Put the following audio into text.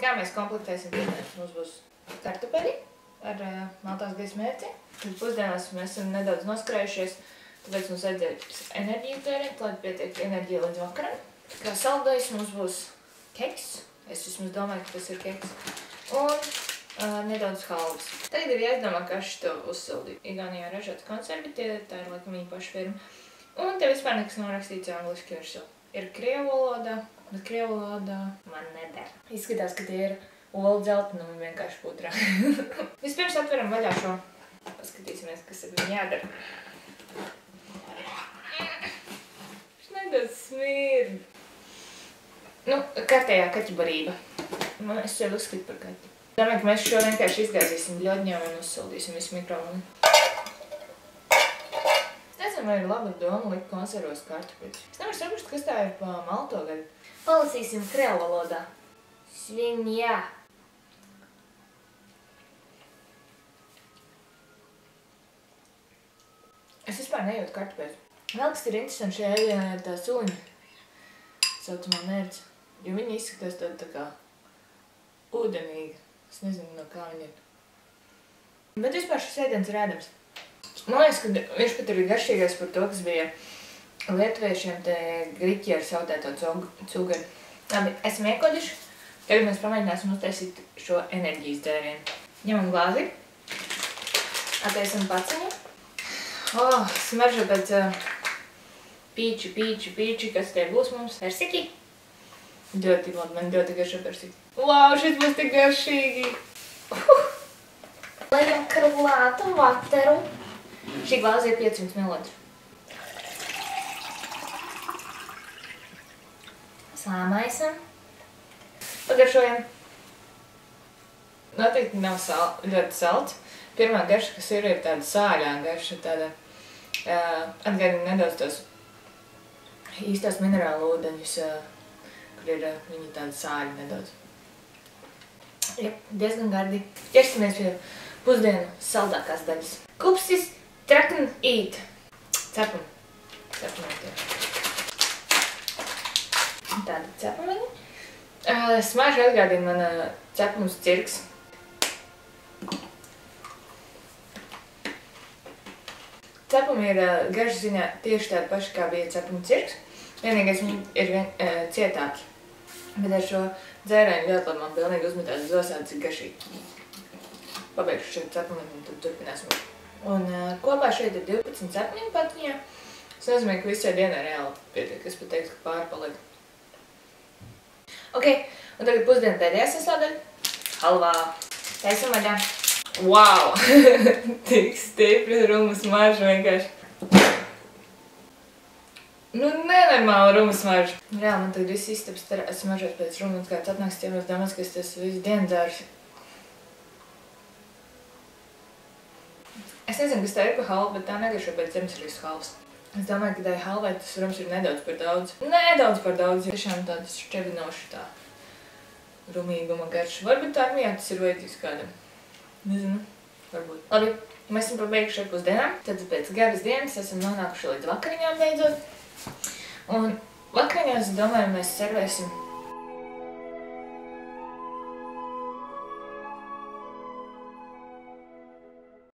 Kā mēs komplektēsim pusdienas? Mums būs kartupeļi ar maltās gaisa mērci. Tad pusdienās mēs esam nedaudz noskrējušies, tāpēc mums vajadzēs enerģiju tērēt, lai pietiek enerģija līdz vakaram. Kā saldējs mums būs keks. Es vismaz domāju, ka tas ir keks. Un nedaudz halvas. Tagad ir jāizdomā, kā šito uzsildīt. Igaunijā ražots konservi, tā ir laikam viņa paša firma. Un te vispār nekas nav rakstīts angliski virsū. Ir krievu valodā, bet krievu valodā man neder. Izskatās, ka tie ir olu dzeltenumi vienkārši putrā. Vispirms atveram vaļā šo. Paskatīsimies, kas ar viņu jādara. Viņš nedaudz smird. Nu, kārtējā kaķu barība. Es sev uzskatu par kaķi. Domāju, ka mēs šo vienkārši izgāzīsim bļodņām un uzsildīsim visu mikrofonu. Es nezinu, vai ir laba doma likt konservos kartupeļus. Es nevaru saprast, kas tā ir pa malto gaļu. Palasīsim krievu valodā. Svinjā. Es vispār nejūtu kartupeļus. Vēl kas ir interesanti šajā ēdienā ir tā suņa saucamā mērce. Jo viņi izskatās tā kā ūdenīga. Es nezinu, no kā viņi ir. Bet vispār šis ēdiens ir ēdams. Man liekas, ka viņš pat ir garšīgais par to, kas bija lietuviešiem te griķi ar sautēto cūgari. Labi, esam iekoduši. Tagad mēs pamēģināsim uztaisīt šo enerģijas dzērienu. Ņemam glāzi. Attaisam paciņu. Smaržo pēc pīči, kas te būs mums? Persiki. Ļoti labi, man ļoti garšo persiki. Wow, šis būs tik garšīgi! Liekam krulātu vateru. Šī glāze ir 500 ml. Sāmaisam. Pagaršojam. Noteikti nav ļoti salds. Pirmā garša, kas ir tāda sāļā garša, tāda atgādina nedaudz tos īstos minerālu ūdeņus, kur ir viņi tādi sāļi nedaudz. Jep, diezgan gardi. Ķersimies pie pusdienu saldākās daļas. Kupsis trakn īt. Cepam. Tāda cepamiņa. Smarža atgādina man cepums cirks. Cepumi ir garšas ziņā tieši tādi paši, kā bija cepuma cirks. Vienīgais viņi ir cietāki. Bet ar šo dzērienu ļoti labi man pilnīgi uzmetās zosā, cik garšīgi. Pabeigšu šeit cepumiņu un tad turpināsim. Un kopā šeit ir 12 cepumiņu patiņā. Tas nozīmē, ka visai dienai reāli pietiek. Es pat teiktu, ka pāri paliek. Ok, un tagad pusdienu pēdējā sastāvdaļa. Halvā. Taisam vaļā. Wow! Tik stipri rumu smarža vienkārši. Nu, nenormāli rumu smarža. Reāli, man tagad viss istabs smaržos pēc rumu, un kāds atnāks ciemos domās, ka es tas visu dienu dāršu. Es nezinu, kas tā ir pa halvu, bet tā negaršo pēc zemesrīgas halvas. Es domāju, ka tai halvai tas rums ir nedaudz par daudz. Nedaudz par daudz, jo tiešām tāds šķebinoši tā rumīguma garša. Varbūt armijā tas ir vajadzīgs kādam. Nezinu, varbūt. Labi, mēs esam pabeiguši ar pusdienām. Tad pēc garas dienas esam nonākuši līdz vakariņām beidzot. Un vakariņās, domāju, mēs servēsim